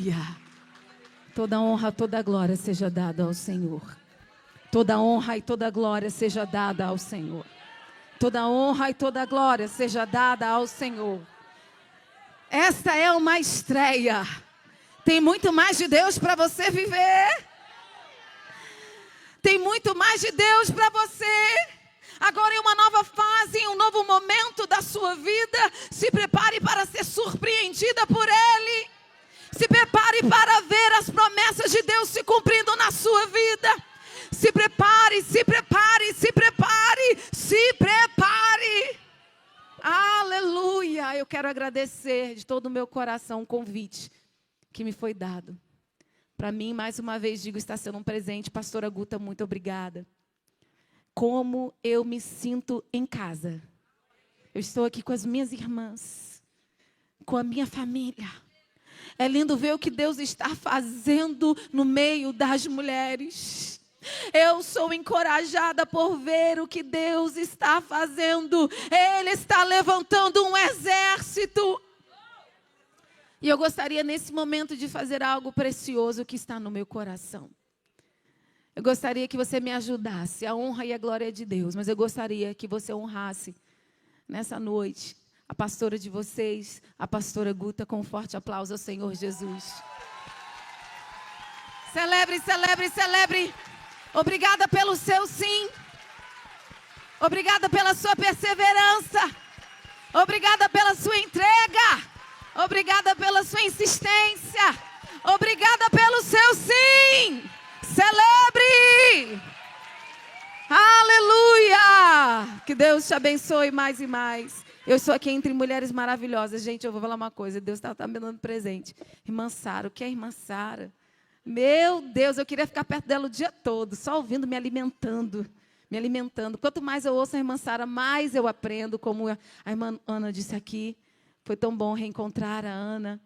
Aleluia. Toda honra, toda glória seja dada ao Senhor. Toda honra e toda glória seja dada ao Senhor. Toda honra e toda glória seja dada ao Senhor. Esta é uma estreia. Tem muito mais de Deus para você viver. Tem muito mais de Deus para você. Agora em uma nova fase, em um novo momento da sua vida. Se prepare para ser surpreendida por Ele. Se prepare para ver as promessas de Deus se cumprindo na sua vida. Se prepare, se prepare, se prepare, se prepare. Aleluia. Eu quero agradecer de todo o meu coração o convite que me foi dado. Para mim, mais uma vez, digo, está sendo um presente. Pastora Guta, muito obrigada. Como eu me sinto em casa. Eu estou aqui com as minhas irmãs, com a minha família. É lindo ver o que Deus está fazendo no meio das mulheres. Eu sou encorajada por ver o que Deus está fazendo. Ele está levantando um exército. E eu gostaria nesse momento de fazer algo precioso que está no meu coração. Eu gostaria que você me ajudasse. A honra e a glória é de Deus. Mas eu gostaria que você honrasse nessa noite a pastora de vocês, a pastora Guta, com um forte aplauso ao Senhor Jesus. Celebre, celebre, celebre. Obrigada pelo seu sim. Obrigada pela sua perseverança. Obrigada pela sua entrega. Obrigada pela sua insistência. Obrigada pelo seu sim. Celebre. Aleluia. Que Deus te abençoe mais e mais. Eu estou aqui entre mulheres maravilhosas. Gente, eu vou falar uma coisa. Deus está me dando presente. Irmã Sara, o que é irmã Sara? Meu Deus, eu queria ficar perto dela o dia todo, só ouvindo, me alimentando. Quanto mais eu ouço a irmã Sara, mais eu aprendo, como a irmã Ana disse aqui. Foi tão bom reencontrar a Ana.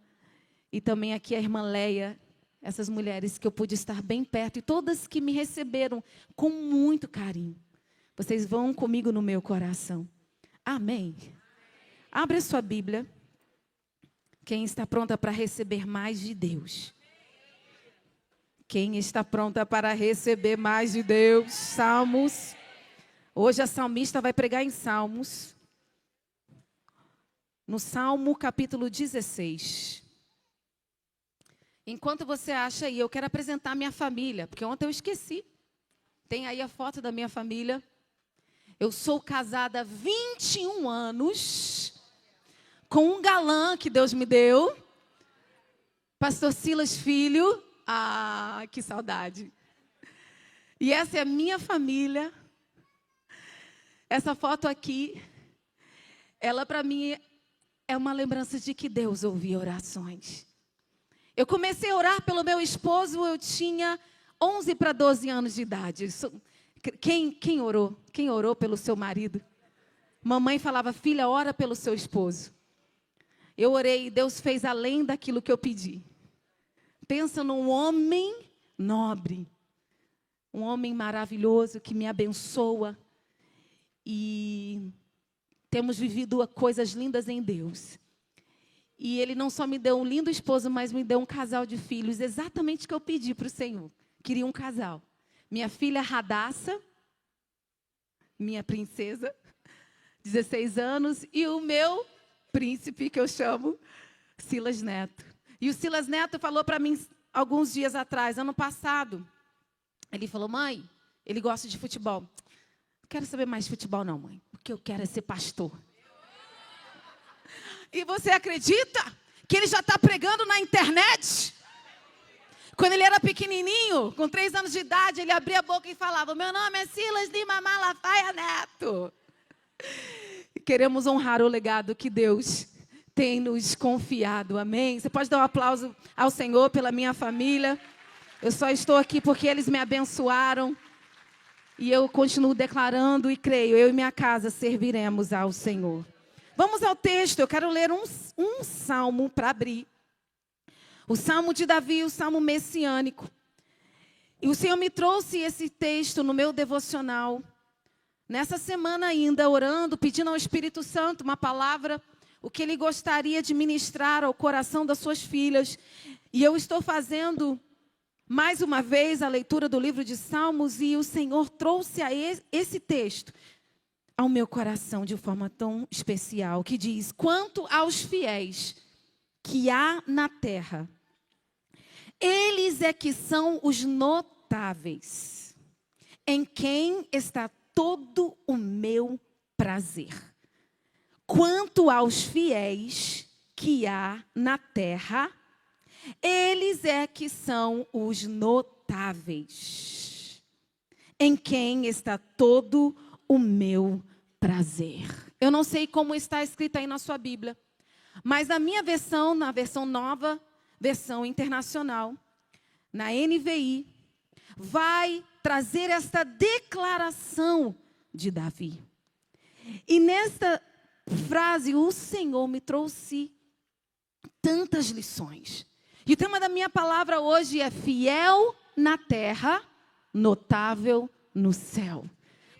E também aqui a irmã Leia. Essas mulheres que eu pude estar bem perto. E todas que me receberam com muito carinho. Vocês vão comigo no meu coração. Amém. Abre a sua Bíblia. Quem está pronta para receber mais de Deus? Quem está pronta para receber mais de Deus? Salmos. Hoje a salmista vai pregar em Salmos. No Salmo capítulo 16. Enquanto você acha aí, eu quero apresentar minha família. Porque ontem eu esqueci. Tem aí a foto da minha família. Eu sou casada há 21 anos. Com um galã que Deus me deu. Pastor Silas Filho. Ah, que saudade. E essa é a minha família. Essa foto aqui, ela para mim é uma lembrança de que Deus ouvia orações. Eu comecei a orar pelo meu esposo, eu tinha 11 para 12 anos de idade. Quem orou? Quem orou pelo seu marido? Mamãe falava, filha, ora pelo seu esposo. Eu orei e Deus fez além daquilo que eu pedi. Pensa num homem nobre, um homem maravilhoso que me abençoa. E temos vivido coisas lindas em Deus. E Ele não só me deu um lindo esposo, mas me deu um casal de filhos. Exatamente o que eu pedi para o Senhor. Queria um casal. Minha filha Radassa, minha princesa, 16 anos. E o meu príncipe, que eu chamo Silas Neto. E o Silas Neto falou para mim alguns dias atrás, ano passado. Ele falou, mãe, ele gosta de futebol. Não quero saber mais de futebol não, mãe. O que eu quero é ser pastor. E você acredita que ele já está pregando na internet? Quando ele era pequenininho, com 3 anos de idade, ele abria a boca e falava, meu nome é Silas Lima Malafaia Neto. Queremos honrar o legado que Deus tem nos confiado, amém? Você pode dar um aplauso ao Senhor pela minha família. Eu só estou aqui porque eles me abençoaram. E eu continuo declarando e creio, eu e minha casa serviremos ao Senhor. Vamos ao texto, eu quero ler um salmo para abrir. O salmo de Davi, o salmo messiânico. E o Senhor me trouxe esse texto no meu devocional. Nessa semana ainda, orando, pedindo ao Espírito Santo uma palavra, o que Ele gostaria de ministrar ao coração das suas filhas. E eu estou fazendo mais uma vez a leitura do livro de Salmos e o Senhor trouxe a esse texto ao meu coração de forma tão especial, que diz: quanto aos fiéis que há na terra, eles é que são os notáveis, em quem está todo o meu prazer. Quanto aos fiéis que há na terra, eles é que são os notáveis, em quem está todo o meu prazer. Eu não sei como está escrito aí na sua Bíblia, mas na minha versão, na versão nova, versão internacional, na NVI, vai trazer esta declaração de Davi. E nesta frase, o Senhor me trouxe tantas lições. E o tema da minha palavra hoje é fiel na terra, notável no céu.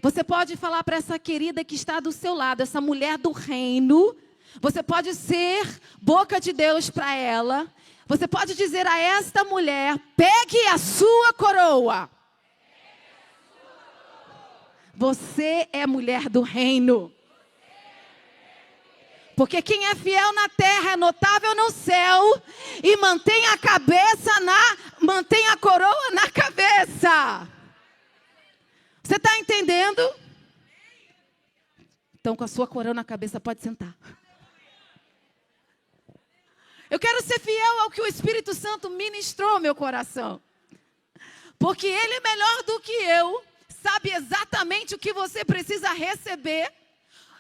Você pode falar para essa querida que está do seu lado, essa mulher do reino. Você pode ser boca de Deus para ela. Você pode dizer a esta mulher: pegue a sua coroa. Você é mulher do reino. Porque quem é fiel na terra é notável no céu e mantém a coroa na cabeça. Você está entendendo? Então, com a sua coroa na cabeça, pode sentar. Eu quero ser fiel ao que o Espírito Santo ministrou ao meu coração. Porque Ele é melhor do que eu, sabe exatamente o que você precisa receber,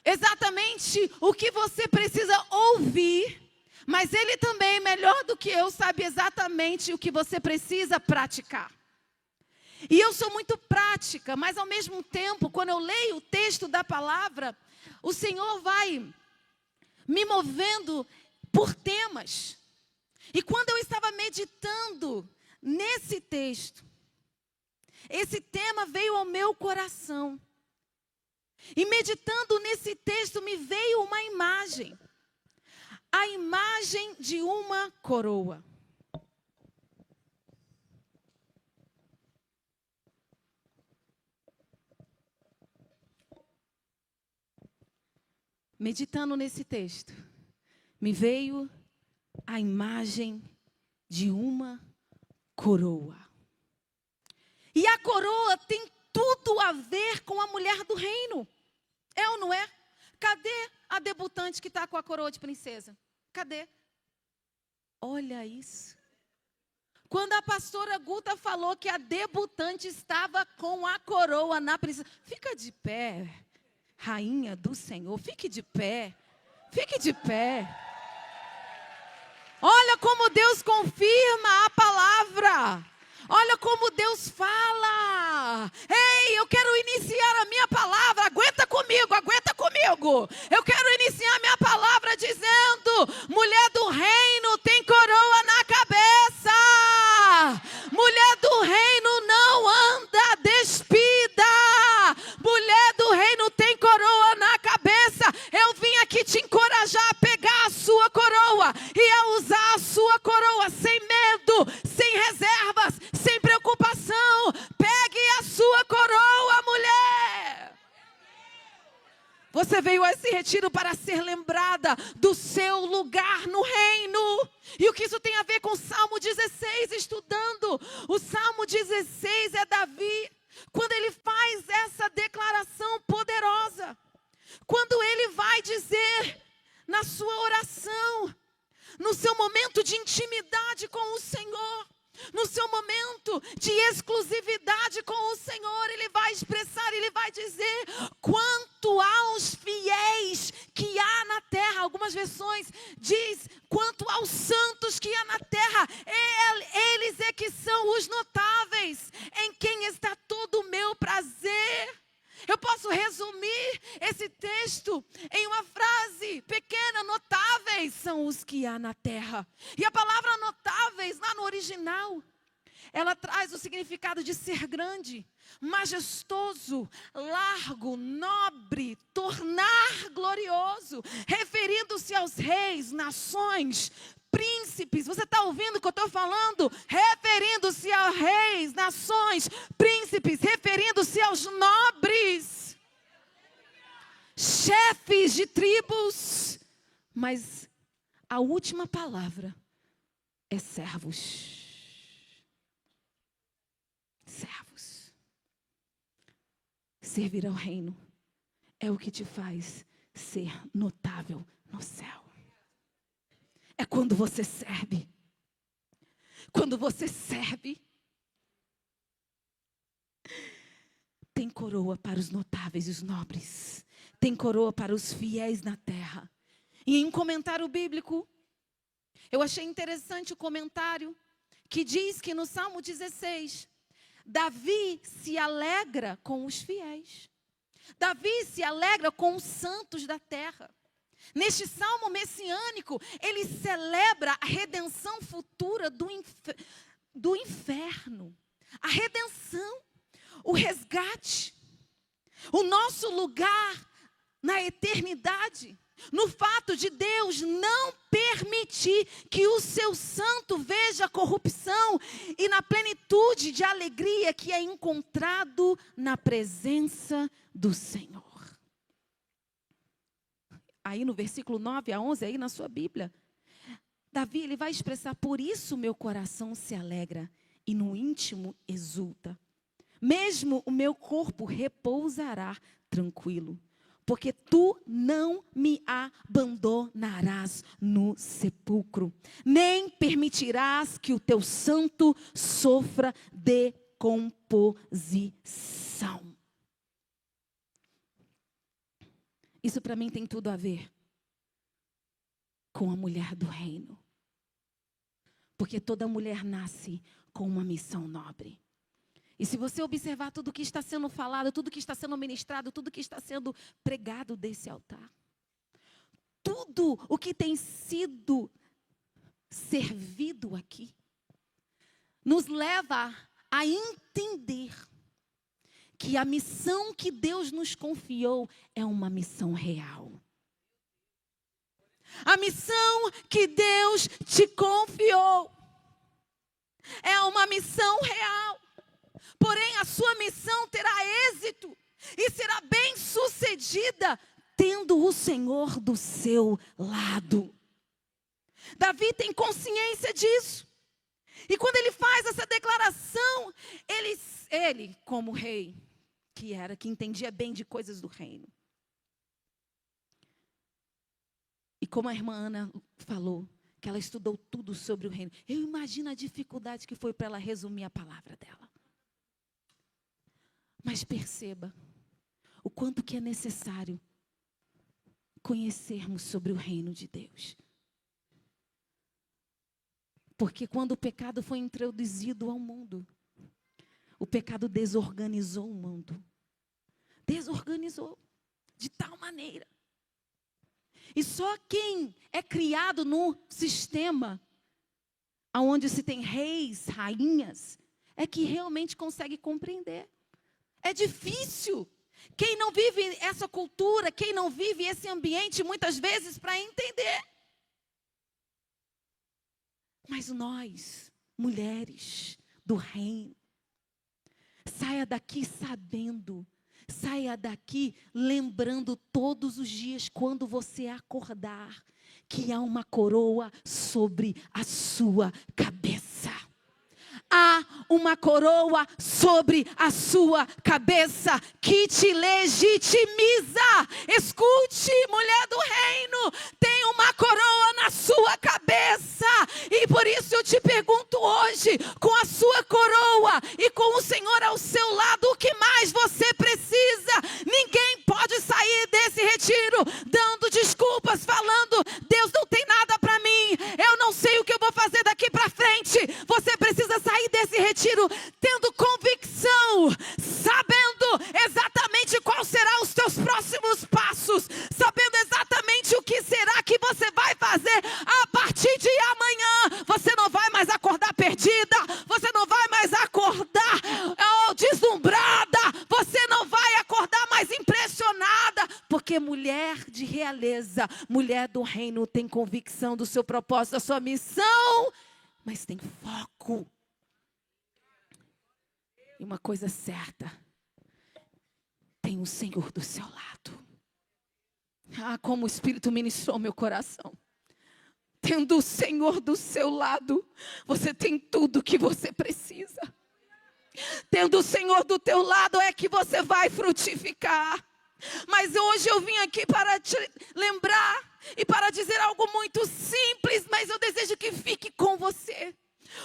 exatamente o que você precisa ouvir, mas Ele também, melhor do que eu, sabe exatamente o que você precisa praticar. E eu sou muito prática, mas ao mesmo tempo, quando eu leio o texto da palavra, o Senhor vai me movendo por temas. E quando eu estava meditando nesse texto, esse tema veio ao meu coração. E meditando nesse texto me veio uma imagem. A imagem de uma coroa. Meditando nesse texto, me veio a imagem de uma coroa. E a coroa tem tudo a ver com a mulher do reino. É ou não é? Cadê a debutante que está com a coroa de princesa? Cadê? Olha isso. Quando a pastora Guta falou que a debutante estava com a coroa na princesa. Fica de pé, rainha do Senhor. Fique de pé. Fique de pé. Olha como Deus confirma a palavra. Olha como Deus fala. Ei, eu quero iniciar a minha palavra. Aguenta comigo, aguenta comigo. Eu quero iniciar a minha palavra dizendo: mulher do reino tem coroa na cabeça. Mulher do reino não anda despida. Mulher do reino tem coroa na cabeça. Eu vim aqui te encorajar a pegar a sua coroa e a usar a sua coroa sem medo, sem reservas, sem preocupação. Pegue a sua coroa, mulher. Você veio a esse retiro para ser lembrada do seu lugar no reino. E o que isso tem a ver com o Salmo 16, estudando? O Salmo 16 é Davi, quando ele faz essa declaração poderosa. Quando ele vai dizer na sua oração, no seu momento de intimidade com o Senhor, no seu momento de exclusividade com o Senhor, ele vai expressar, ele vai dizer: quanto aos fiéis que há na terra. Algumas versões diz: quanto aos santos que há na terra, eles é que são os notáveis, em quem está todo o meu prazer. Eu posso resumir esse texto em uma frase pequena: notáveis são os que há na terra. E a palavra notáveis, lá no original, ela traz o significado de ser grande, majestoso, largo, nobre, tornar glorioso, referindo-se aos reis, nações, príncipes. Você está ouvindo o que eu estou falando? Referindo-se a reis, nações, príncipes, referindo-se aos nobres, chefes de tribos. Mas a última palavra é servos. Servos. Servir ao reino é o que te faz ser notável no céu. É quando você serve. Quando você serve, tem coroa para os notáveis e os nobres. Tem coroa para os fiéis na terra. E em um comentário bíblico, eu achei interessante o comentário que diz que no Salmo 16, Davi se alegra com os fiéis. Davi se alegra com os santos da terra. Neste salmo messiânico, ele celebra a redenção futura do inferno. A redenção, o resgate, o nosso lugar na eternidade. No fato de Deus não permitir que o seu santo veja a corrupção e na plenitude de alegria que é encontrado na presença do Senhor. Aí no versículo 9 a 11, aí na sua Bíblia, Davi ele vai expressar: por isso meu coração se alegra e no íntimo exulta. Mesmo o meu corpo repousará tranquilo, porque tu não me abandonarás no sepulcro, nem permitirás que o teu santo sofra decomposição. Isso para mim tem tudo a ver com a mulher do reino. Porque toda mulher nasce com uma missão nobre. E se você observar tudo que está sendo falado, tudo que está sendo ministrado, tudo que está sendo pregado desse altar, tudo o que tem sido servido aqui, nos leva a entender que a missão que Deus nos confiou é uma missão real. A missão que Deus te confiou é uma missão real. Porém, a sua missão terá êxito e será bem sucedida tendo o Senhor do seu lado. Davi tem consciência disso. E quando ele faz essa declaração, ele como rei, que entendia bem de coisas do reino. E como a irmã Ana falou, que ela estudou tudo sobre o reino. Eu imagino a dificuldade que foi para ela resumir a palavra dela. Mas perceba o quanto que é necessário conhecermos sobre o reino de Deus. Porque quando o pecado foi introduzido ao mundo, o pecado desorganizou o mundo. Desorganizou de tal maneira. E só quem é criado no sistema onde se tem reis, rainhas, é que realmente consegue compreender. É difícil. Quem não vive essa cultura, quem não vive esse ambiente, muitas vezes, para entender. Mas nós, mulheres do reino, saia daqui sabendo, saia daqui lembrando todos os dias, quando você acordar, que há uma coroa sobre a sua cabeça. Há uma coroa sobre a sua cabeça que te legitimiza. Escute, mulher do reino, tem uma coroa na sua cabeça. E por isso eu te pergunto hoje, com a sua coroa e com o Senhor ao seu lado, o que mais você precisa? Ninguém pode sair desse retiro dando desculpas, falando: Deus não tem nada para mim, eu não sei o que eu vou fazer daqui para frente. Você precisa sair desse retiro tendo convicção, sabendo exatamente qual será os teus próximos passos, sabendo exatamente o que será que você vai fazer a partir de amanhã. Você não vai mais acordar perdida, você não vai mais acordar deslumbrada, você não vai acordar mais impressionada, porque mulher de realeza coisa. Mulher do reino tem convicção do seu propósito, da sua missão, mas tem foco. E uma coisa certa, tem o Senhor do seu lado. Ah, como o Espírito ministrou meu coração. Tendo o Senhor do seu lado, você tem tudo que você precisa. Tendo o Senhor do teu lado é que você vai frutificar. Mas hoje eu vim aqui para te lembrar e para dizer algo muito simples, mas eu desejo que fique com você.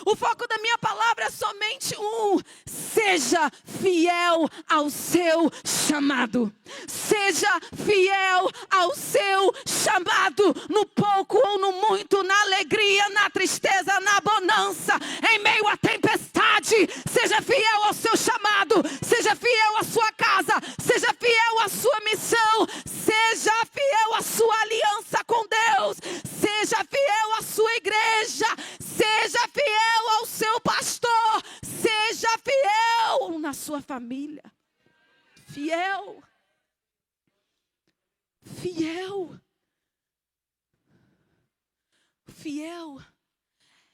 O foco da minha palavra é somente um: seja fiel ao seu chamado. Seja fiel ao seu chamado, no pouco ou no muito, na alegria, na tristeza, na bonança, em meio à tempestade. Seja fiel ao seu chamado, seja fiel à sua casa, seja fiel à sua missão, seja fiel à sua aliança com Deus, seja fiel à sua igreja, seja fiel ao seu pastor, seja fiel na sua família. Fiel. Fiel. Fiel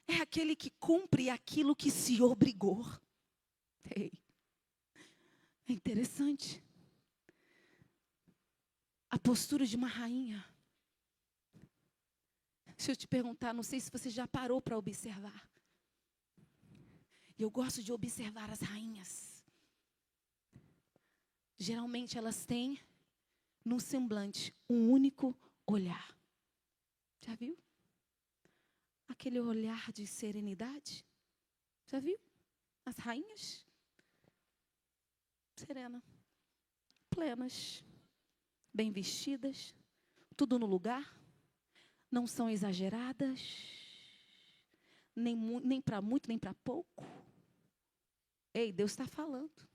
é aquele que cumpre aquilo que se obrigou. Ei, é interessante. A postura de uma rainha. Deixa eu te perguntar, não sei se você já parou para observar. E eu gosto de observar as rainhas. Geralmente elas têm no semblante um único olhar. Já viu? Aquele olhar de serenidade. Já viu? As rainhas. Serena. Plenas. Bem vestidas. Tudo no lugar. Não são exageradas. Nem para muito, nem para pouco. Ei, Deus está falando.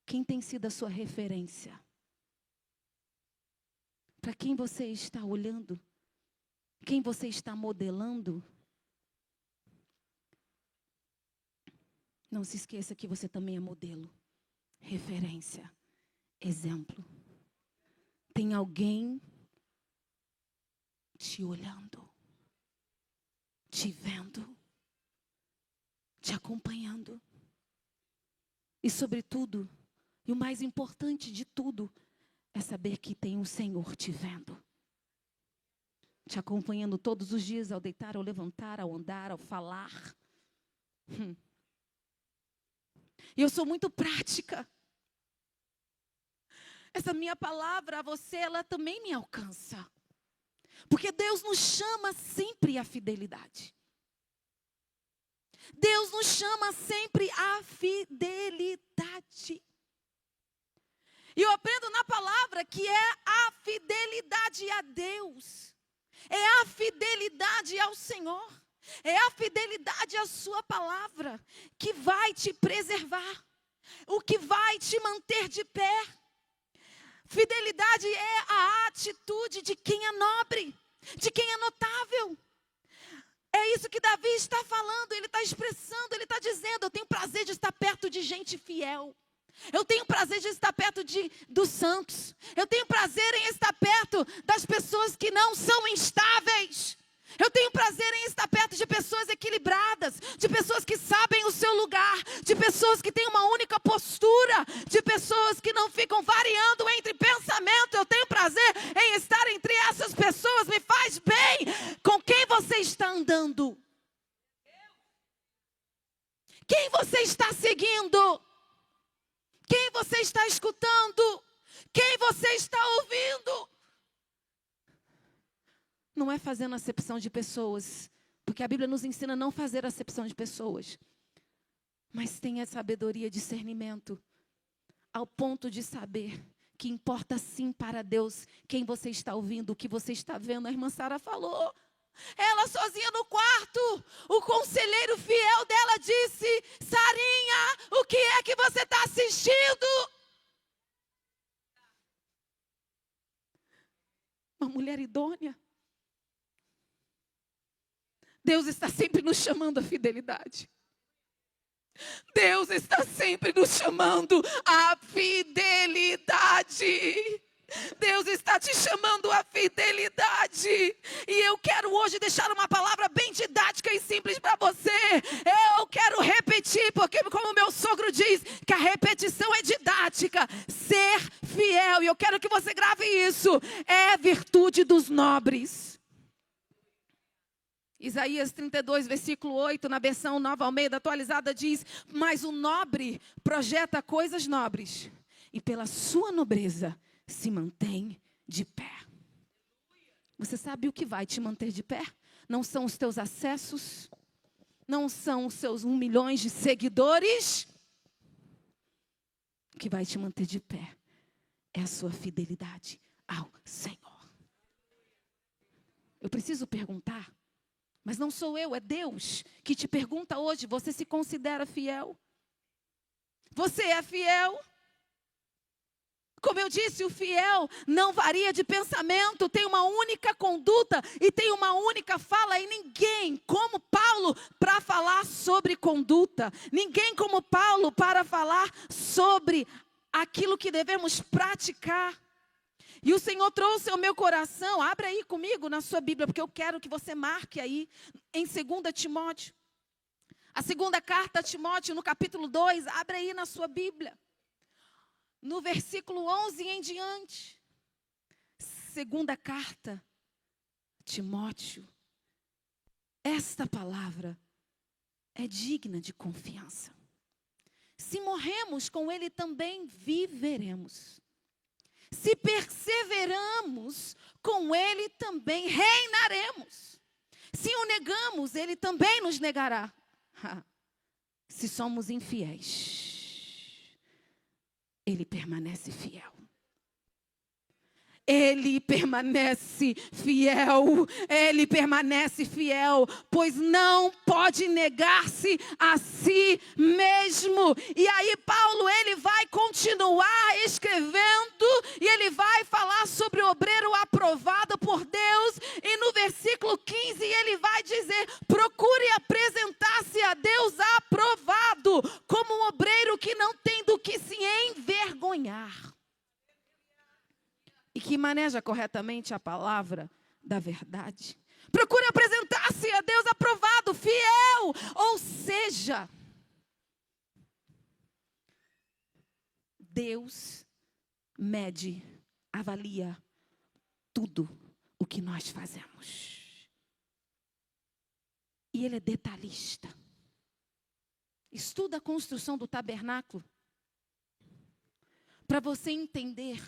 Quem tem sido a sua referência? Para quem você está olhando? Quem você está modelando? Não se esqueça que você também é modelo, referência, exemplo. Tem alguém te olhando, te vendo, te acompanhando. E sobretudo, e o mais importante de tudo, é saber que tem um Senhor te vendo. Te acompanhando todos os dias, ao deitar, ao levantar, ao andar, ao falar. E eu sou muito prática. Essa minha palavra a você, ela também me alcança. Porque Deus nos chama sempre à fidelidade. Deus nos chama sempre à fidelidade. E eu aprendo na palavra que é a fidelidade a Deus. É a fidelidade ao Senhor. É a fidelidade à sua palavra que vai te preservar. O que vai te manter de pé. Fidelidade é a atitude de quem é nobre, de quem é notável. É isso que Davi está falando, ele está expressando, ele está dizendo: eu tenho prazer de estar perto de gente fiel. Eu tenho prazer de estar perto dos santos. Eu tenho prazer em estar perto das pessoas que não são instáveis. Eu tenho prazer em estar perto de pessoas equilibradas, de pessoas que sabem o seu lugar, de pessoas que têm uma única postura, de pessoas que não ficam variando entre pensamento. Eu tenho prazer em estar entre essas pessoas, me faz bem. Com quem você está andando? Quem você está seguindo? Quem você está escutando? Quem você está ouvindo? Não é fazendo acepção de pessoas, porque a Bíblia nos ensina a não fazer acepção de pessoas. Mas tenha sabedoria e discernimento, ao ponto de saber que importa sim para Deus quem você está ouvindo, o que você está vendo. A irmã Sara falou, ela sozinha no quarto, o conselheiro fiel dela disse: Sarinha, o que é que você está assistindo? Uma mulher idônea. Deus está sempre nos chamando à fidelidade. Deus está sempre nos chamando à fidelidade. Deus está te chamando à fidelidade. E eu quero hoje deixar uma palavra bem didática e simples para você. Eu quero repetir, porque como meu sogro diz, que a repetição é didática. Ser fiel, e eu quero que você grave isso, é virtude dos nobres. Isaías 32, versículo 8, na versão Nova Almeida atualizada diz: mas o nobre projeta coisas nobres, e pela sua nobreza se mantém de pé. Você sabe o que vai te manter de pé? Não são os teus acessos, não são os seus 1 milhão de seguidores. O que vai te manter de pé é a sua fidelidade ao Senhor. Eu preciso perguntar, mas não sou eu, é Deus que te pergunta hoje: você se considera fiel? Você é fiel? Como eu disse, o fiel não varia de pensamento, tem uma única conduta e tem uma única fala. E ninguém como Paulo para falar sobre conduta. Ninguém como Paulo para falar sobre aquilo que devemos praticar. E o Senhor trouxe ao meu coração, abre aí comigo na sua Bíblia, porque eu quero que você marque aí, em 2 Timóteo. A segunda carta a Timóteo, no capítulo 2, abre aí na sua Bíblia. No versículo 11 em diante. Segunda carta, Timóteo. Esta palavra é digna de confiança. Se morremos, com ele também viveremos. Se perseveramos, com ele também reinaremos. Se o negamos, ele também nos negará. Se somos infiéis, ele permanece fiel. Ele permanece fiel. Ele permanece fiel, pois não pode negar-se a si mesmo. E aí Paulo, ele vai continuar escrevendo e ele vai falar sobre o obreiro aprovado por Deus. E no versículo 15 ele vai dizer: procure apresentar-se a Deus aprovado, como um obreiro que não tem do que se envergonhar. E que maneja corretamente a palavra da verdade. Procure apresentar-se a Deus aprovado, fiel. Ou seja, Deus mede, avalia tudo o que nós fazemos. E Ele é detalhista. Estuda a construção do tabernáculo para você entender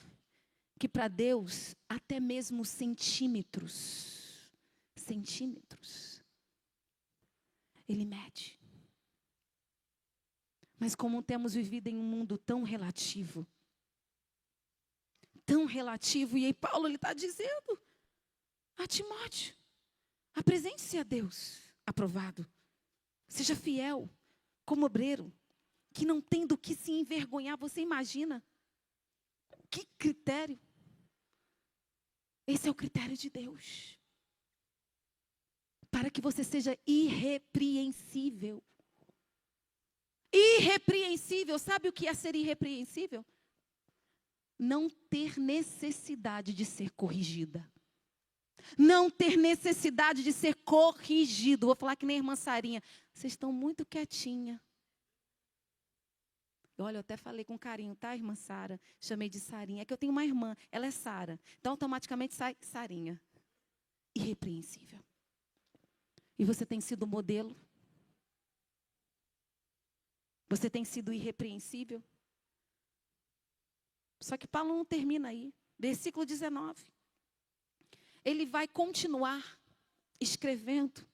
que para Deus, até mesmo centímetros, Ele mede. Mas como temos vivido em um mundo tão relativo, e aí Paulo ele está dizendo a Timóteo: apresente-se a Deus aprovado, seja fiel, como obreiro, que não tem do que se envergonhar. Você imagina? Que critério? Esse é o critério de Deus. Para que você seja irrepreensível. Irrepreensível, sabe o que é ser irrepreensível? Não ter necessidade de ser corrigida. Não ter necessidade de ser corrigido. Vou falar que nem a irmã Sarinha. Vocês estão muito quietinha. Olha, eu até falei com carinho, tá, irmã Sara? Chamei de Sarinha. É que eu tenho uma irmã, ela é Sara. Então, automaticamente sai Sarinha. Irrepreensível. E você tem sido modelo? Você tem sido irrepreensível? Só que Paulo não termina aí. Versículo 19. Ele vai continuar escrevendo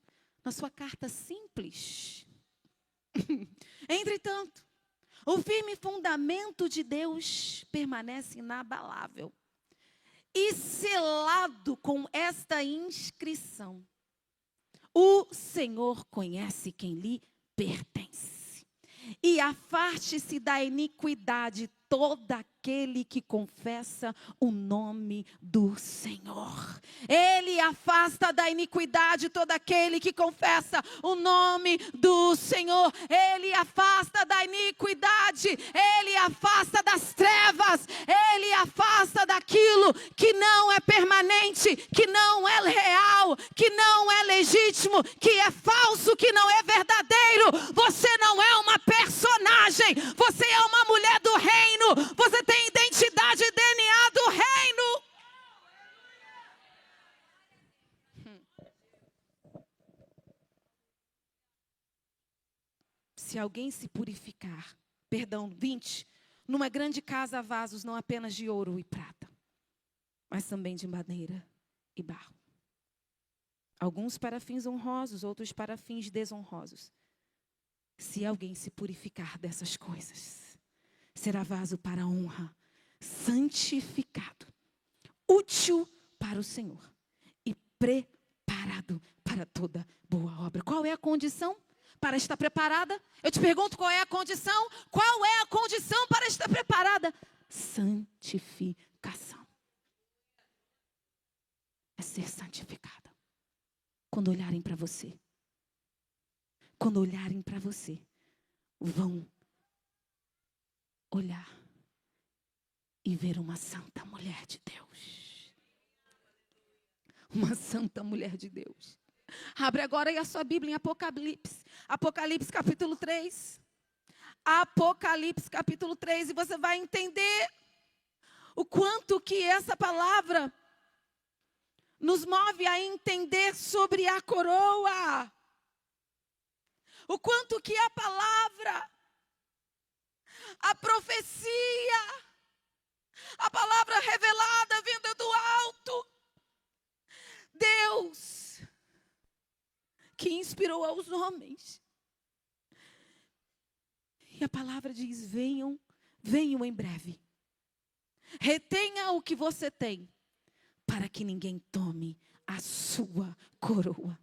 na sua carta simples. Entretanto, o firme fundamento de Deus permanece inabalável. E selado com esta inscrição: o Senhor conhece quem lhe pertence. E afaste-se da iniquidade todo aquele que confessa o nome do Senhor. Ele afasta da iniquidade todo aquele que confessa o nome do Senhor. Ele afasta da iniquidade, Ele afasta das trevas, Ele afasta daquilo que não é permanente, que não é real, que não é legítimo, que é falso, que não é verdadeiro. Você não é uma personagem, você é uma mulher do reino, você tem identidade e DNA do reino. Se alguém se purificar, 20, numa grande casa há vasos não apenas de ouro e prata, mas também de madeira e barro. Alguns para fins honrosos, outros para fins desonrosos. Se alguém se purificar dessas coisas, será vaso para honra, santificado, útil para o Senhor e preparado para toda boa obra. Qual é a condição para estar preparada? Eu te pergunto, qual é a condição? Qual é a condição para estar preparada? Santificação. É ser santificada. Quando olharem para você, vão olhar e ver uma santa mulher de Deus. Uma santa mulher de Deus. Abre agora aí a sua Bíblia em Apocalipse. Apocalipse capítulo 3. Apocalipse capítulo 3. E você vai entender o quanto que essa palavra nos move a entender sobre a coroa. O quanto que a palavra, a profecia, a palavra revelada vinda do alto, Deus, que inspirou aos homens. E a palavra diz: venham em breve. Retenha o que você tem, para que ninguém tome a sua coroa.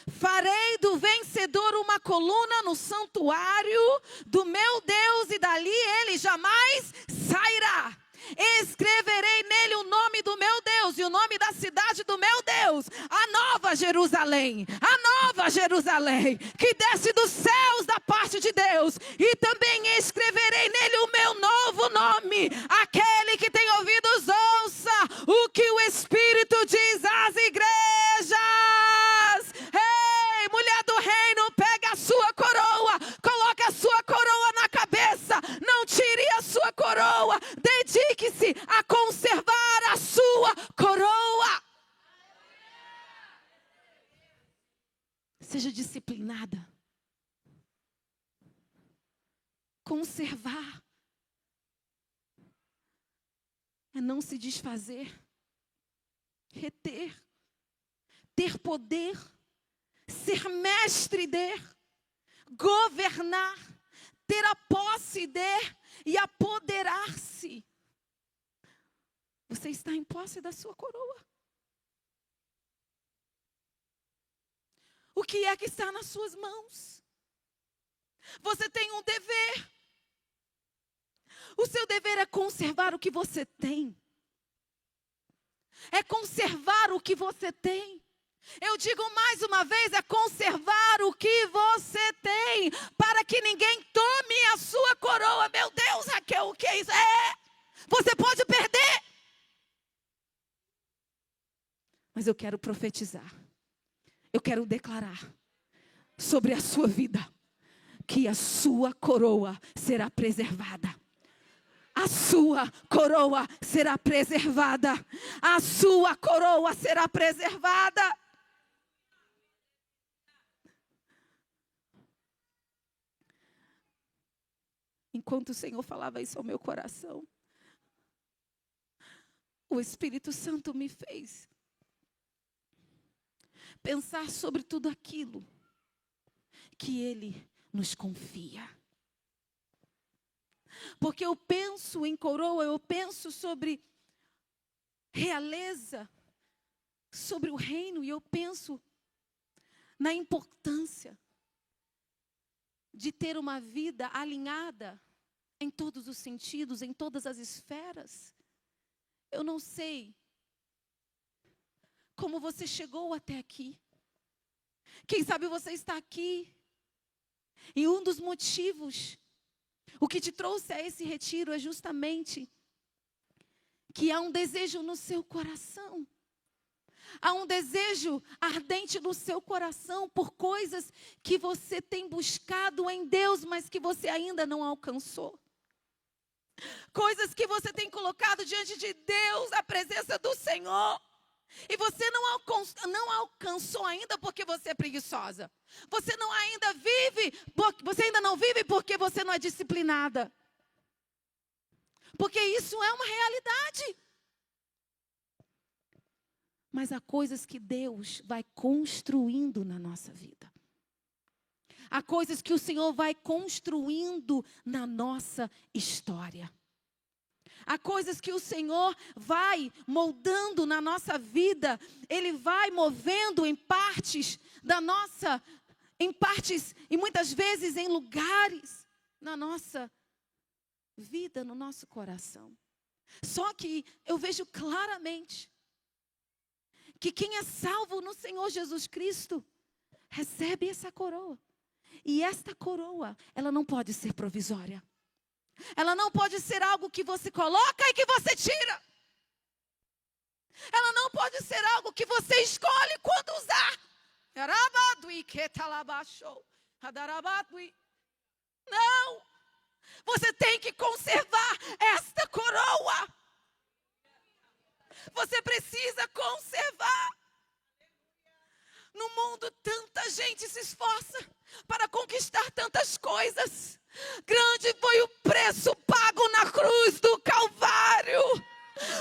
Farei do vencedor uma coluna no santuário do meu Deus, e dali ele jamais sairá. Escreverei nele o nome do meu Deus e o nome da cidade do meu Deus, a Nova Jerusalém, que desce dos céus da parte de Deus. E também escreverei nele o meu novo nome. Aquele que tem ouvidos, ouça o que o Espírito diz às igrejas. Ei, mulher do reino, pega a sua coroa, coloque a sua coroa na cabeça, não tire a sua coroa, dedique-se a conservar a sua coroa. Seja disciplinada. Conservar é não se desfazer, reter, ter poder, ser mestre de, governar, ter a posse de e apoderar-se. Você está em posse da sua coroa. O que é que está nas suas mãos? Você tem um dever. O seu dever é conservar o que você tem. É conservar o que você tem. Eu digo mais uma vez, é conservar o que você tem, para que ninguém tome a sua coroa. Meu Deus, Raquel, o que é isso? Você pode perder. Mas eu quero profetizar. Eu quero declarar sobre a sua vida que a sua coroa será preservada. A sua coroa será preservada. A sua coroa será preservada. Enquanto o Senhor falava isso ao meu coração, o Espírito Santo me fez pensar sobre tudo aquilo que Ele nos confia. Porque eu penso em coroa, eu penso sobre realeza, sobre o reino, e eu penso na importância de ter uma vida alinhada em todos os sentidos, em todas as esferas. Eu não sei como você chegou até aqui. Quem sabe você está aqui. E um dos motivos, o que te trouxe a esse retiro é justamente que há um desejo no seu coração. Há um desejo ardente no seu coração por coisas que você tem buscado em Deus, mas que você ainda não alcançou. Coisas que você tem colocado diante de Deus, a presença do Senhor. E você não alcançou ainda porque você é preguiçosa. Você ainda não vive porque você não é disciplinada. Porque isso é uma realidade. Mas há coisas que Deus vai construindo na nossa vida. Há coisas que o Senhor vai construindo na nossa história. Há coisas que o Senhor vai moldando na nossa vida. Ele vai movendo em partes e muitas vezes em lugares na nossa vida, no nosso coração. Só que eu vejo claramente que quem é salvo no Senhor Jesus Cristo recebe essa coroa. E esta coroa, ela não pode ser provisória. Ela não pode ser algo que você coloca e que você tira. Ela não pode ser algo que você escolhe quando usar. Não. Você tem que conservar esta coroa. Você precisa conservar. No mundo, tanta gente se esforça para conquistar tantas coisas. Grande foi o preço pago na cruz do Calvário.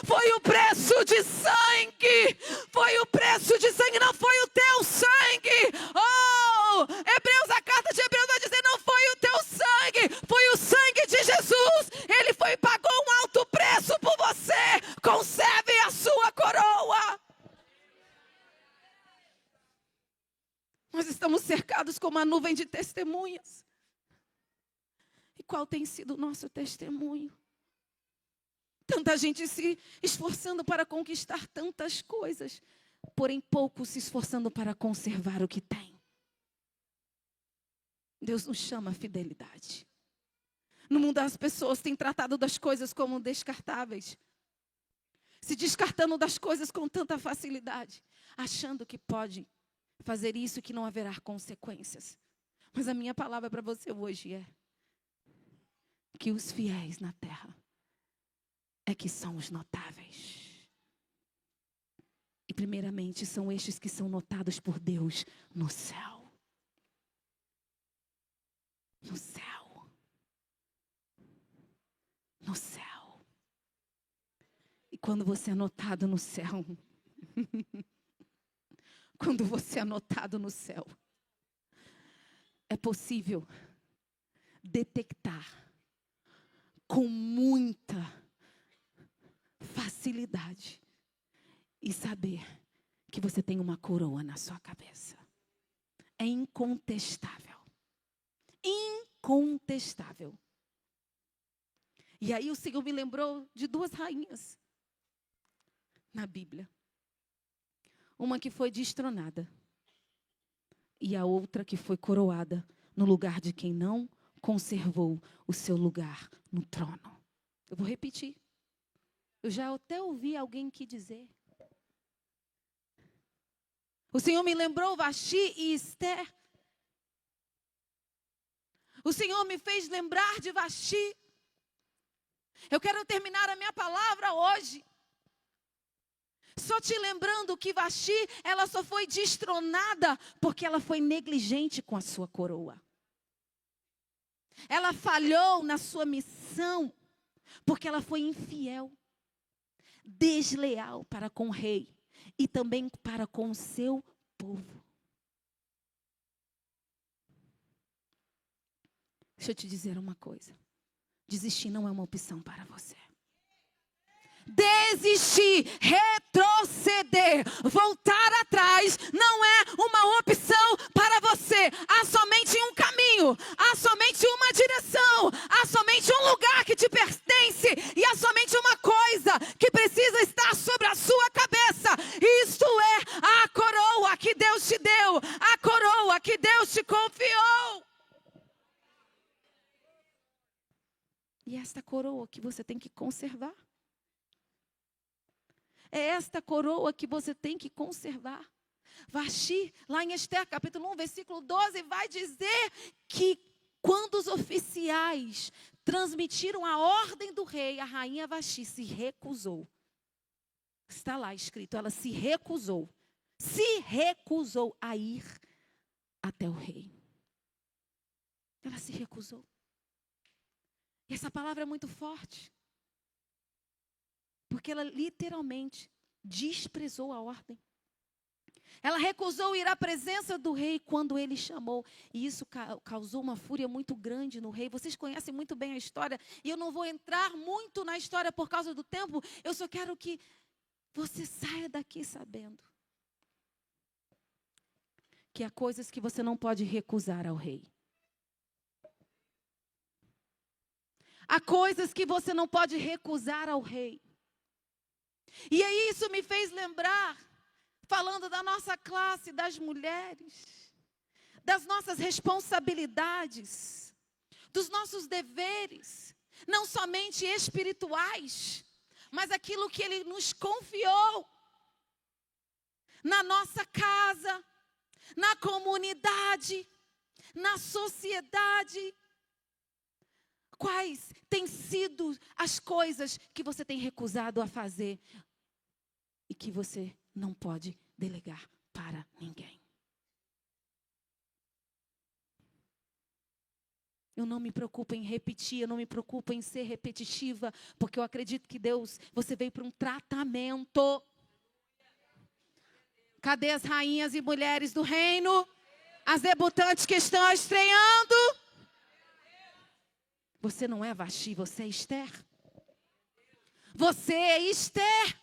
Foi o preço de sangue. Foi o preço de sangue, não foi o teu sangue. Oh, a carta de Hebreus vai dizer, não foi o teu sangue, foi o sangue de Jesus. Ele pagou um alto preço por você. Conserve a sua coroa. Nós estamos cercados com uma nuvem de testemunhas. E qual tem sido o nosso testemunho? Tanta gente se esforçando para conquistar tantas coisas, porém poucos se esforçando para conservar o que tem. Deus nos chama a fidelidade. No mundo as pessoas têm tratado das coisas como descartáveis, se descartando das coisas com tanta facilidade, achando que pode fazer isso e que não haverá consequências. Mas a minha palavra para você hoje é que os fiéis na terra é que são os notáveis. E primeiramente são estes que são notados por Deus no céu. No céu. No céu. E quando você é notado no céu, quando você é anotado no céu, é possível detectar com muita facilidade e saber que você tem uma coroa na sua cabeça. É incontestável. Incontestável. E aí o Senhor me lembrou de duas rainhas na Bíblia. Uma que foi destronada e a outra que foi coroada no lugar de quem não conservou o seu lugar no trono. Eu vou repetir. Eu já até ouvi alguém aqui dizer. O Senhor me lembrou Vasti e Esther. O Senhor me fez lembrar de Vasti. Eu quero terminar a minha palavra hoje só te lembrando que Vasti, ela só foi destronada porque ela foi negligente com a sua coroa. Ela falhou na sua missão porque ela foi infiel, desleal para com o rei e também para com o seu povo. Deixa eu te dizer uma coisa. Desistir não é uma opção para você. Desistir, retroceder, voltar atrás não é uma opção para você. Há somente um caminho, há somente uma direção, há somente um lugar a coroa que Deus te confiou. E esta coroa que você tem que conservar. É esta coroa que você tem que conservar. Vaxi, lá em Ester, capítulo 1, versículo 12, vai dizer que quando os oficiais transmitiram a ordem do rei, a rainha Vaxi se recusou. Está lá escrito, ela se recusou a ir até o rei. Ela se recusou. E essa palavra é muito forte. Porque ela literalmente desprezou a ordem. Ela recusou ir à presença do rei quando ele chamou. E isso causou uma fúria muito grande no rei. Vocês conhecem muito bem a história. E eu não vou entrar muito na história por causa do tempo. Eu só quero que você saia daqui sabendo que há coisas que você não pode recusar ao rei. Há coisas que você não pode recusar ao rei. E aí isso me fez lembrar, falando da nossa classe, das mulheres, das nossas responsabilidades, dos nossos deveres, não somente espirituais, mas aquilo que Ele nos confiou, na nossa casa, na comunidade, na sociedade. Quais têm sido as coisas que você tem recusado a fazer e que você não pode delegar para ninguém? Eu não me preocupo em repetir, eu não me preocupo em ser repetitiva, porque eu acredito que Deus, você veio para um tratamento. Cadê as rainhas e mulheres do reino? As debutantes que estão estreando? Você não é Vaxi, você é Ester. Você é Ester.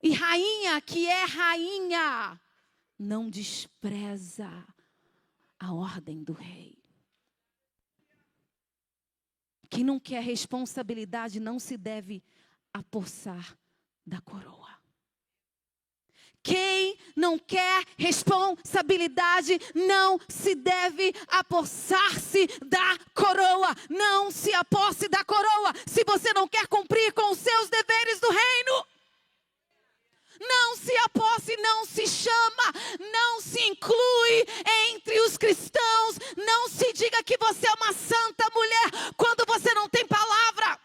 E rainha que é rainha, não despreza a ordem do rei. Quem não quer responsabilidade não se deve apossar da coroa. Quem não quer responsabilidade não se deve apossar-se da coroa. Não se aposse da coroa se você não quer cumprir com os seus deveres do reino. Não se aposse, não se chama, não se inclui entre os cristãos. Não se diga que você é uma santa mulher quando você não tem palavra.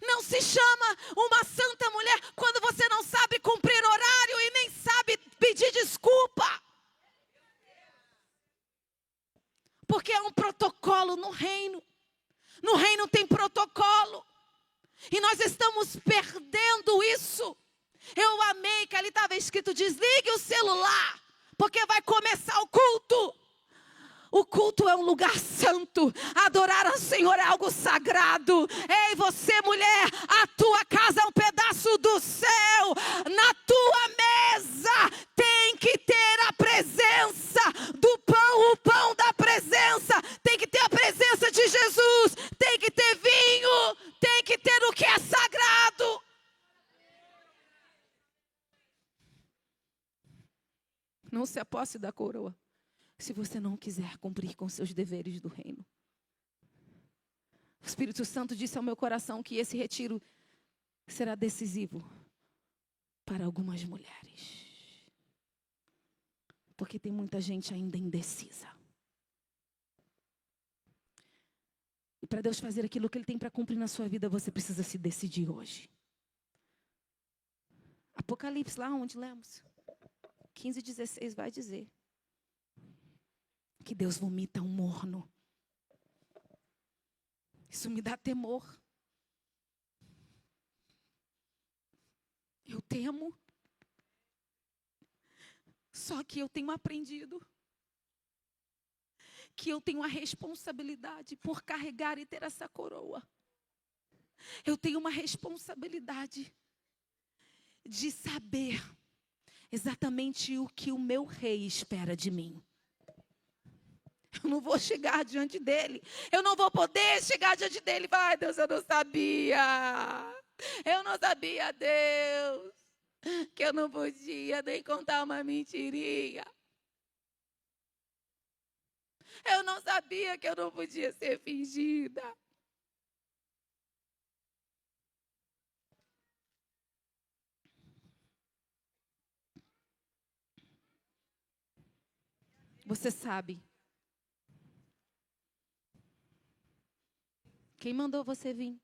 Não se chama uma santa mulher quando você não sabe cumprir horário e nem sabe pedir desculpa. Porque é um protocolo no reino. No reino tem protocolo. E nós estamos perdendo isso. Eu amei que ali estava escrito, desligue o celular, porque vai começar o culto. O culto é um lugar santo. Adorar ao Senhor é algo sagrado. Ei, você mulher, a tua casa é um pedaço do céu. Na tua mesa tem que ter a presença do pão, o pão da presença. Tem que ter a presença de Jesus. Tem que ter vinho. Tem que ter o que é sagrado. Não se aposse da coroa se você não quiser cumprir com seus deveres do reino. O Espírito Santo disse ao meu coração que esse retiro será decisivo para algumas mulheres. Porque tem muita gente ainda indecisa. E para Deus fazer aquilo que Ele tem para cumprir na sua vida, você precisa se decidir hoje. Apocalipse, lá onde lemos, 15:16 vai dizer que Deus vomita um morno. Isso me dá temor. Eu temo. Só que eu tenho aprendido que eu tenho a responsabilidade por carregar e ter essa coroa. Eu tenho uma responsabilidade de saber exatamente o que o meu rei espera de mim. Eu não vou chegar diante dele. Eu não vou poder chegar diante dele. Ai, Deus, eu não sabia. Eu não sabia, Deus. que eu não podia nem contar uma mentirinha. Eu não sabia que eu não podia ser fingida. Você sabe. Quem mandou você vir?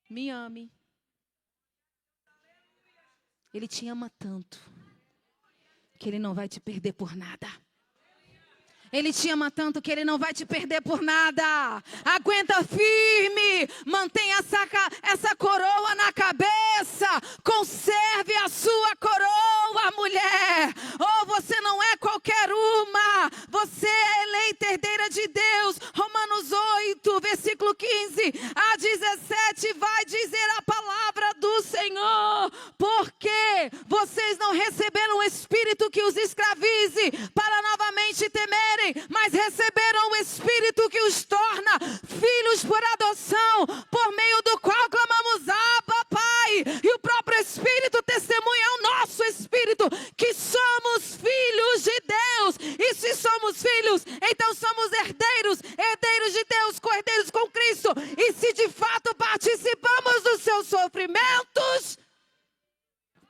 Me ame. Ele te ama tanto que ele não vai te perder por nada. Ele te ama tanto que ele não vai te perder por nada. Aguenta firme. Mantenha essa coroa na cabeça. Conserve a sua coroa, mulher. Oh, você não é qualquer uma. Você é eleita herdeira de Deus. Romanos 8, versículo 15 a 17 vai dizer a palavra do Senhor. Porque vocês não receberam o espírito que os escravize para novamente temerem, mas receberam o Espírito que os torna filhos por adoção, por meio do qual clamamos Abba, Pai. E o próprio Espírito testemunha ao nosso Espírito que somos filhos de Deus. E se somos filhos, então somos herdeiros, herdeiros de Deus, co-herdeiros com Cristo. E se de fato participamos dos seus sofrimentos,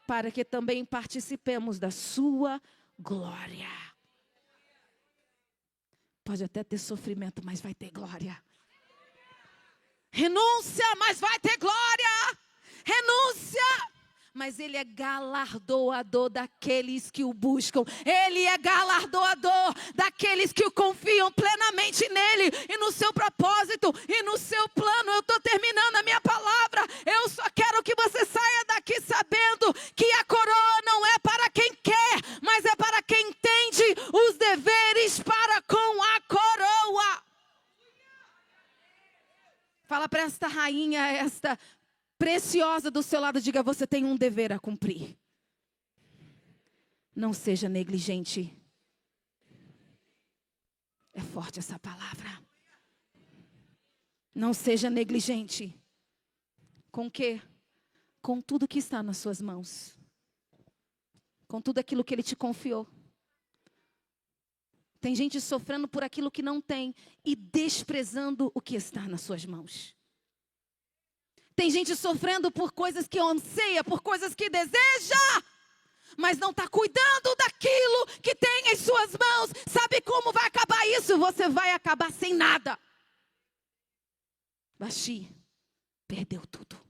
para que também participemos da sua glória. Pode até ter sofrimento, mas vai ter glória. Renúncia, mas vai ter glória. Renúncia, mas Ele é galardoador daqueles que o buscam. Ele é galardoador daqueles que o confiam plenamente nele e no seu propósito e no seu plano. Eu estou terminando a minha palavra. Eu só quero que você saia daqui sabendo que a coroa não é para quem quer, mas é para quem entende os deveres para com a coroa. Fala para esta rainha, esta preciosa do seu lado, diga: você tem um dever a cumprir. Não seja negligente. É forte essa palavra. Não seja negligente. Com o quê? Com tudo que está nas suas mãos. Com tudo aquilo que Ele te confiou. Tem gente sofrendo por aquilo que não tem e desprezando o que está nas suas mãos. Tem gente sofrendo por coisas que anseia, por coisas que deseja, mas não está cuidando daquilo que tem em suas mãos. Sabe como vai acabar isso? Você vai acabar sem nada. Vasti perdeu tudo.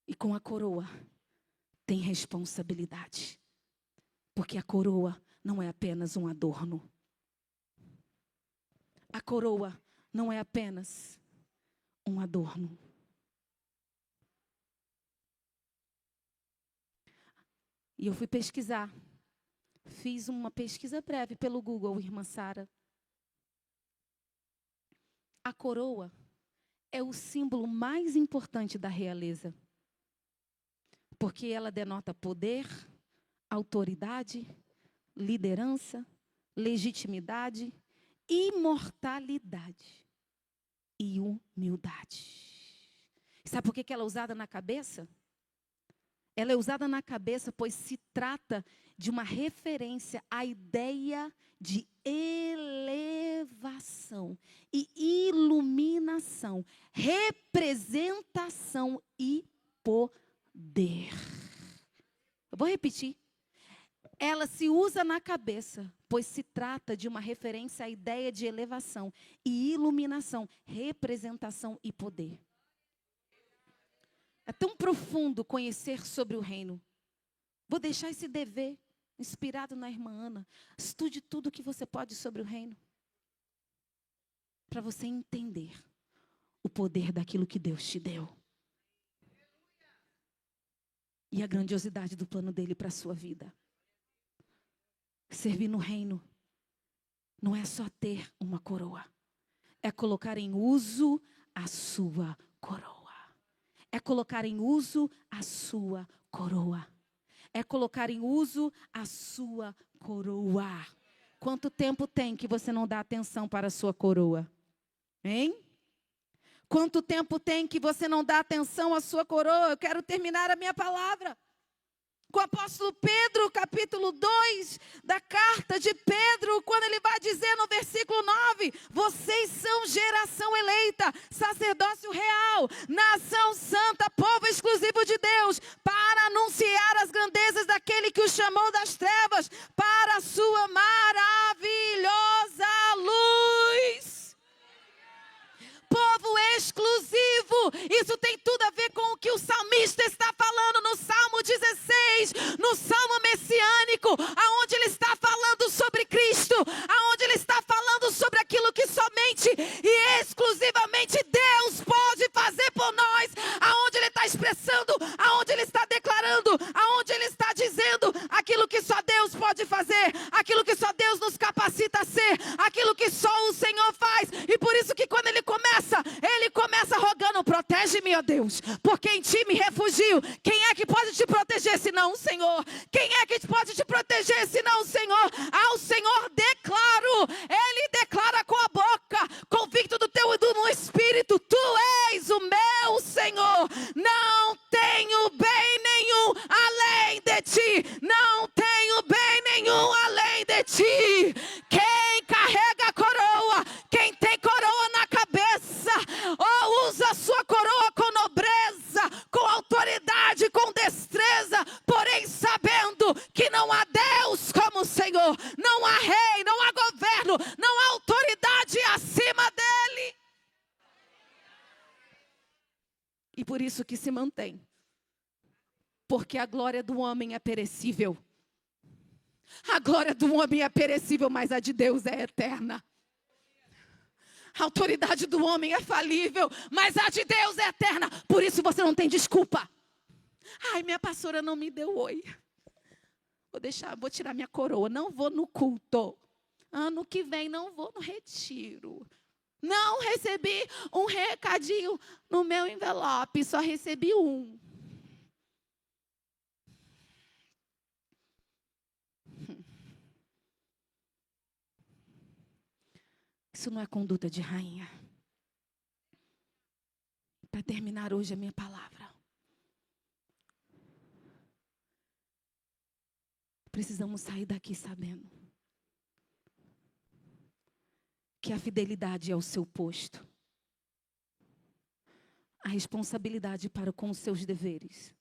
E com a coroa tem responsabilidade. Porque a coroa não é apenas um adorno. A coroa não é apenas um adorno. E eu fui pesquisar. Fiz uma pesquisa breve pelo Google, irmã Sara. A coroa é o símbolo mais importante da realeza. Porque ela denota poder, autoridade, liderança, legitimidade, imortalidade e humildade. Sabe por que ela é usada na cabeça? Ela é usada na cabeça pois se trata de uma referência à ideia de elevação e iluminação, representação e poder. Eu vou repetir. Ela se usa na cabeça, pois se trata de uma referência à ideia de elevação e iluminação, representação e poder. É tão profundo conhecer sobre o reino. Vou deixar esse dever inspirado na irmã Ana. Estude tudo o que você pode sobre o reino. Para você entender o poder daquilo que Deus te deu. E a grandiosidade do plano dele para a sua vida. Servir no reino não é só ter uma coroa. É colocar em uso a sua coroa. É colocar em uso a sua coroa. É colocar em uso a sua coroa. Quanto tempo tem que você não dá atenção para a sua coroa? Hein? Quanto tempo tem que você não dá atenção à sua coroa? Eu quero terminar a minha palavra com o apóstolo Pedro, capítulo 2 da carta de Pedro, quando ele vai dizer no versículo 9: vocês são geração eleita, sacerdócio real, nação santa, povo exclusivo de Deus, para anunciar as grandezas daquele que o chamou das trevas para a sua maravilhosa luz. Povo exclusivo, isso tem tudo a ver com o que o salmista está falando no Salmo 16, no Salmo messiânico, aonde ele está falando sobre Cristo, aonde ele está falando sobre aquilo que somente e exclusivamente Deus pode fazer por nós, aonde ele está expressando, aonde ele está declarando, aonde ele está dizendo aquilo que só Deus pode fazer, aquilo que só Deus nos capacita a ser, aquilo que só o Senhor faz. E por isso que quando ele começa rogando: protege-me, ó Deus, porque em ti me refugio. Quem é que pode te proteger senão o Senhor? Quem é que pode te proteger senão o Senhor? Ao Senhor declaro, ele declara com a boca, convicto do teu e do espírito: tu és o meu Senhor, não tenho bem nenhum além de ti, não tenho bem nenhum além de ti. Quem carrega a coroa, quem tem coroa na cabeça, ou usa a sua coroa com nobreza, com autoridade, com destreza, porém sabendo que não há Deus como o Senhor, não há rei, não há governo, não há autoridade acima dele. E por isso que se mantém, porque a glória do homem é perecível. A glória do homem é perecível, mas a de Deus é eterna. A autoridade do homem é falível, mas a de Deus é eterna. Por isso você não tem desculpa. Ai, minha pastora não me deu oi. Vou tirar minha coroa, não vou no culto. Ano que vem não vou no retiro. Não recebi um recadinho no meu envelope, só recebi um. Isso não é conduta de rainha. Para terminar hoje a minha palavra, precisamos sair daqui sabendo que a fidelidade é o seu posto, a responsabilidade para com os seus deveres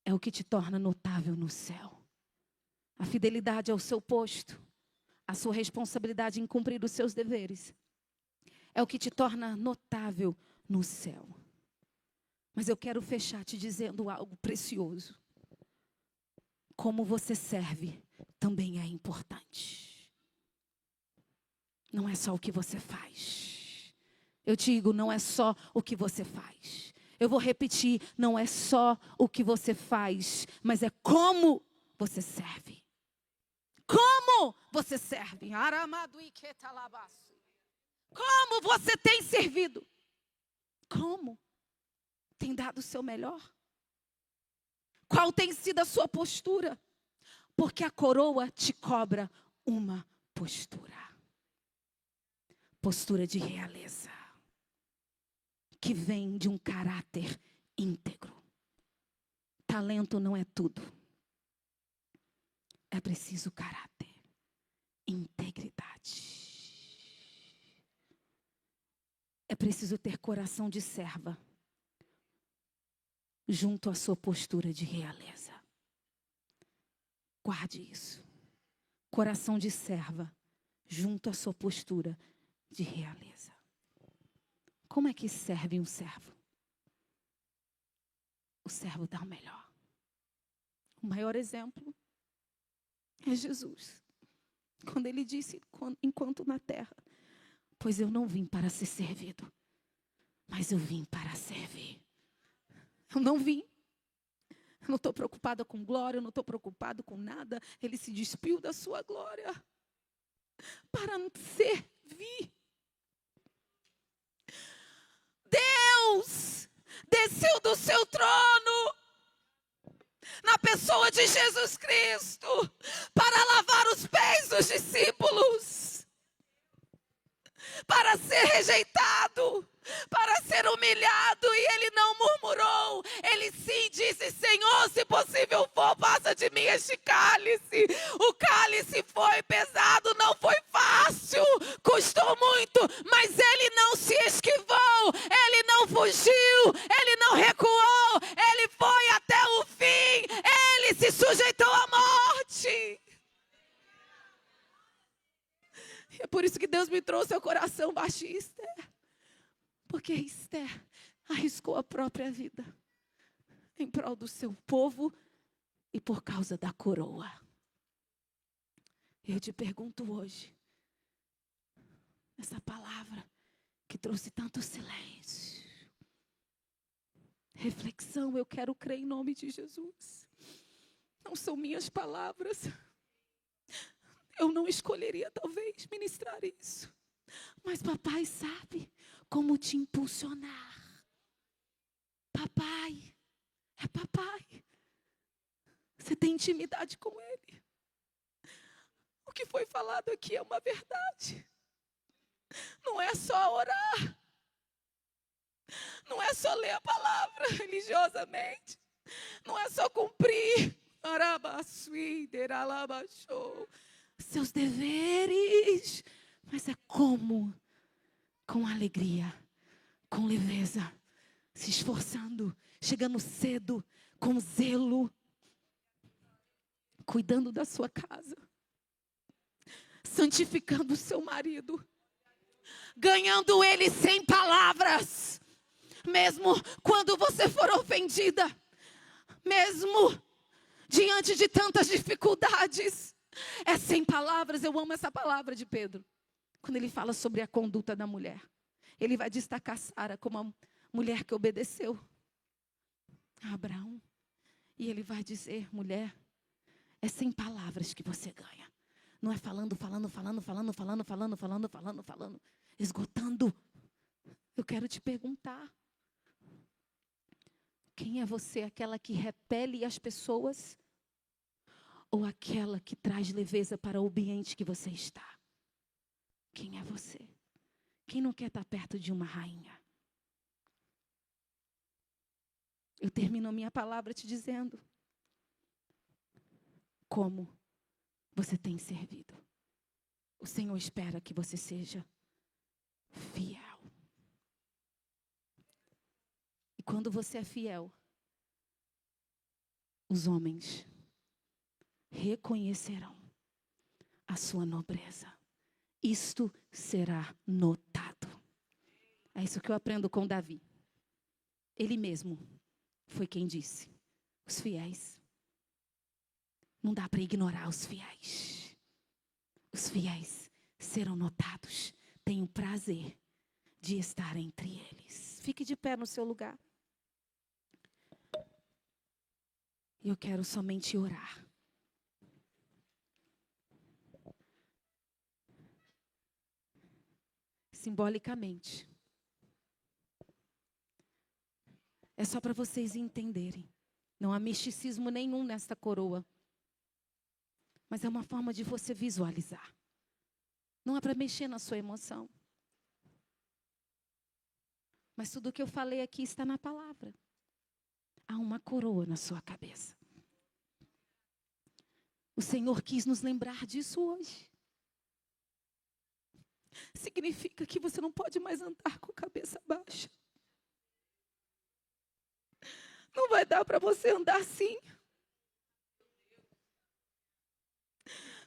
é o que te torna notável no céu. A fidelidade é o seu posto, a sua responsabilidade em cumprir os seus deveres é o que te torna notável no céu. Mas eu quero fechar te dizendo algo precioso. Como você serve também é importante. Não é só o que você faz. Eu digo, não é só o que você faz. Eu vou repetir, não é só o que você faz, mas é como você serve. Como você serve? Como você tem servido? Como? Tem dado o seu melhor? Qual tem sido a sua postura? Porque a coroa te cobra uma postura. Postura de realeza. Que vem de um caráter íntegro. Talento não é tudo. É preciso caráter, integridade. É preciso ter coração de serva, junto à sua postura de realeza. Guarde isso. Coração de serva, junto à sua postura de realeza. Como é que serve um servo? O servo dá o melhor. O maior exemplo é Jesus. Quando ele disse, enquanto na terra: pois eu não vim para ser servido, mas eu vim para servir. Eu não vim. Eu não estou preocupada com glória, eu não estou preocupado com nada. Ele se despiu da sua glória para servir. Deus desceu do seu trono na pessoa de Jesus Cristo para lavar os pés dos discípulos, para ser rejeitado, para ser ser humilhado e ele não murmurou. Ele sim disse: Senhor, se possível for, passa de mim este cálice. O cálice foi pesado, não foi fácil, custou muito, mas ele não se esquivou, ele não fugiu, ele não recuou, ele foi até o fim, ele se sujeitou à morte. E é por isso que Deus me trouxe ao coração baixista. Porque Esther arriscou a própria vida em prol do seu povo e por causa da coroa. Eu te pergunto hoje, essa palavra que trouxe tanto silêncio, reflexão, eu quero crer em nome de Jesus. Não são minhas palavras. Eu não escolheria talvez ministrar isso. Mas papai sabe como te impulsionar. Papai, é papai. Você tem intimidade com ele. O que foi falado aqui é uma verdade. Não é só orar. Não é só ler a palavra religiosamente. Não é só cumprir seus deveres. Mas é como? Com alegria, com leveza, se esforçando, chegando cedo, com zelo, cuidando da sua casa, santificando o seu marido, ganhando ele sem palavras, mesmo quando você for ofendida, mesmo diante de tantas dificuldades, é sem palavras. Eu amo essa palavra de Pedro, quando ele fala sobre a conduta da mulher. Ele vai destacar Sara como a mulher que obedeceu a Abraão. E ele vai dizer: mulher, é sem palavras que você ganha. Não é falando, esgotando. Eu quero te perguntar: quem é você? Aquela que repele as pessoas? Ou aquela que traz leveza para o ambiente que você está? Quem é você? Quem não quer estar perto de uma rainha? Eu termino a minha palavra te dizendo: como você tem servido. O Senhor espera que você seja fiel. E quando você é fiel, os homens reconhecerão a sua nobreza. Isto será notado. É isso que eu aprendo com Davi. Ele mesmo foi quem disse: os fiéis. Não dá para ignorar os fiéis. Os fiéis serão notados. Tenho prazer de estar entre eles. Fique de pé no seu lugar. Eu quero somente orar. Simbolicamente. É só para vocês entenderem. Não há misticismo nenhum nesta coroa. Mas é uma forma de você visualizar. Não é para mexer na sua emoção. Mas tudo o que eu falei aqui está na palavra. Há uma coroa na sua cabeça. O Senhor quis nos lembrar disso hoje. Significa que você não pode mais andar com a cabeça baixa. Não vai dar para você andar assim.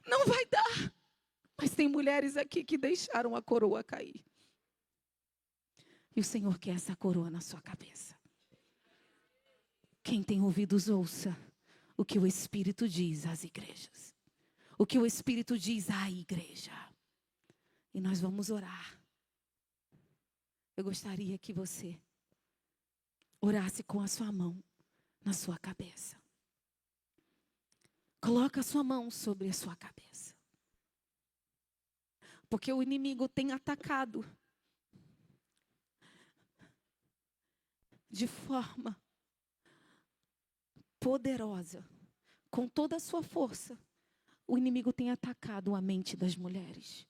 Não vai dar. Mas tem mulheres aqui que deixaram a coroa cair. E o Senhor quer essa coroa na sua cabeça. Quem tem ouvidos, ouça o que o Espírito diz às igrejas. O que o Espírito diz à igreja. E nós vamos orar. Eu gostaria que você orasse com a sua mão na sua cabeça. Coloca a sua mão sobre a sua cabeça. Porque o inimigo tem atacado de forma poderosa, com toda a sua força. O inimigo tem atacado a mente das mulheres.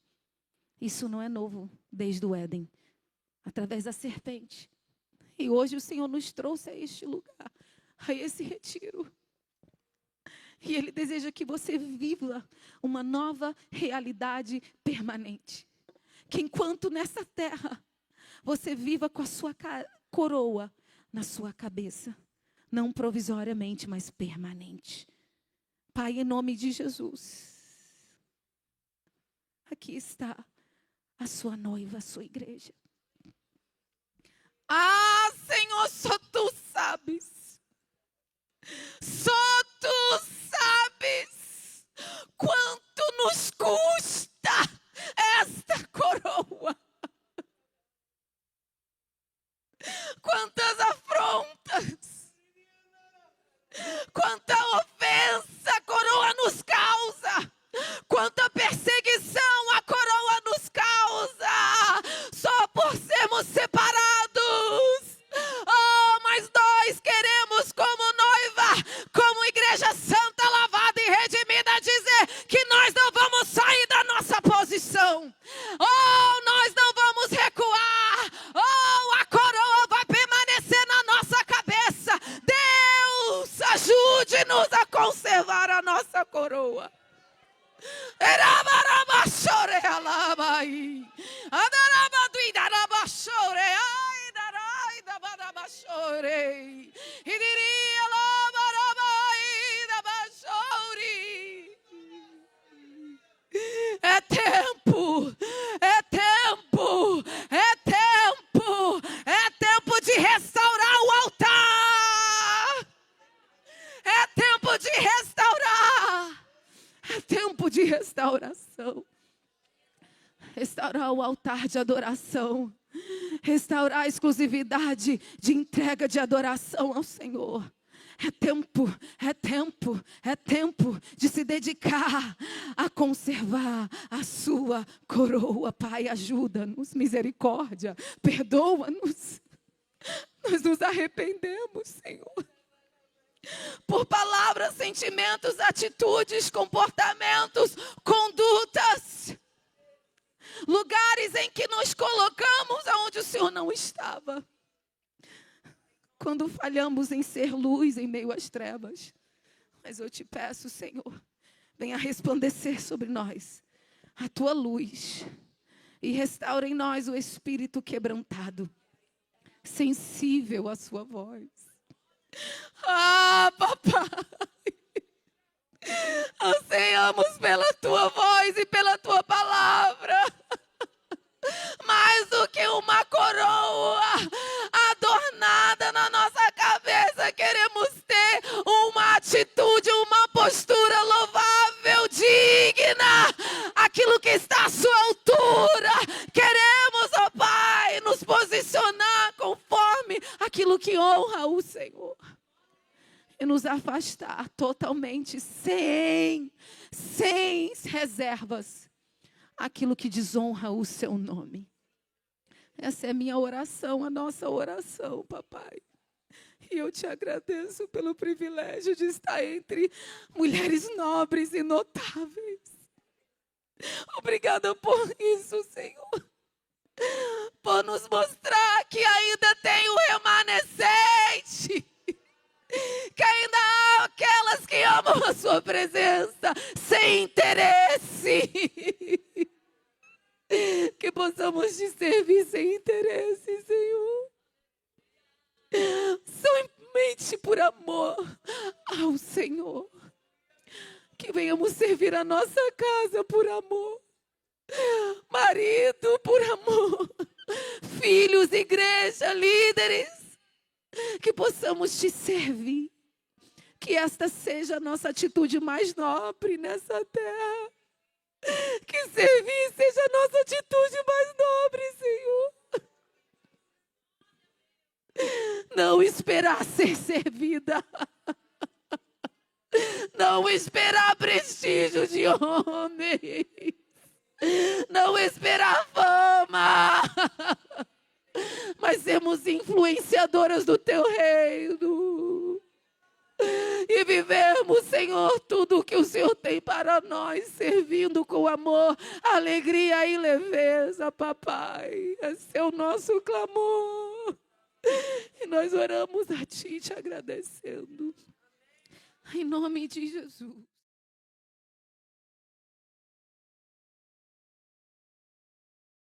Isso não é novo desde o Éden. Através da serpente. E hoje o Senhor nos trouxe a este lugar, a esse retiro. E Ele deseja que você viva uma nova realidade permanente. Que enquanto nessa terra, você viva com a sua coroa na sua cabeça. Não provisoriamente, mas permanente. Pai, em nome de Jesus, aqui está a sua noiva, a sua igreja. Ah, Senhor, só Tu sabes. Só Tu sabes quanto nos custa esta coroa. Quantas afrontas, quanta ofensa a coroa nos causa, quanta perseguição a coroa nos causa, só por sermos separados. Oh, mas nós queremos como noiva, como igreja santa, lavada e redimida, dizer que nós não vamos sair da nossa posição. Oh, nós não vamos recuar. Oh, a coroa vai permanecer na nossa cabeça. Deus, ajude-nos a conservar a nossa coroa. É tempo, é tempo, é tempo, é tempo de restaurar o altar. É tempo de restaurar. É tempo de restauração. Restaurar o altar de adoração. Restaurar a exclusividade de entrega de adoração ao Senhor. É tempo, é tempo, é tempo de se dedicar a conservar a sua coroa. Pai, ajuda-nos, misericórdia, perdoa-nos. Nós nos arrependemos, Senhor. Por palavras, sentimentos, atitudes, comportamentos, condutas. Lugares em que nos colocamos aonde o Senhor não estava. Quando falhamos em ser luz em meio às trevas. Mas eu te peço, Senhor, venha resplandecer sobre nós a tua luz. E restaura em nós o espírito quebrantado, sensível à sua voz. Ah, papai, anseiamos pela tua voz e pela tua palavra. Mais do que uma coroa adornada na nossa cabeça, queremos ter uma atitude, uma postura louvável, digna, aquilo que está à sua altura. Queremos, ó Pai, nos posicionar conforme aquilo que honra o Senhor. E nos afastar totalmente, sem reservas, aquilo que desonra o seu nome. Essa é a minha oração, a nossa oração, papai. E eu te agradeço pelo privilégio de estar entre mulheres nobres e notáveis. Obrigada por isso, Senhor. Por nos mostrar que ainda tem o remanescente. Que ainda há aquelas que amam a sua presença sem interesse. Que possamos te servir sem interesse, Senhor. Somente por amor ao Senhor. Que venhamos servir a nossa casa por amor. Marido por amor. Filhos, igreja, líderes. Que possamos te servir. Que esta seja a nossa atitude mais nobre nessa terra. Que servir seja a nossa atitude mais nobre, Senhor. Não esperar ser servida. Não esperar prestígio de homens. Não esperar fama. Mas sermos influenciadoras do teu reino. E vivermos, Senhor, tudo o que o Senhor tem para nós, servindo com amor, alegria e leveza, papai. Esse é o nosso clamor. E nós oramos a Ti, te agradecendo. Em nome de Jesus.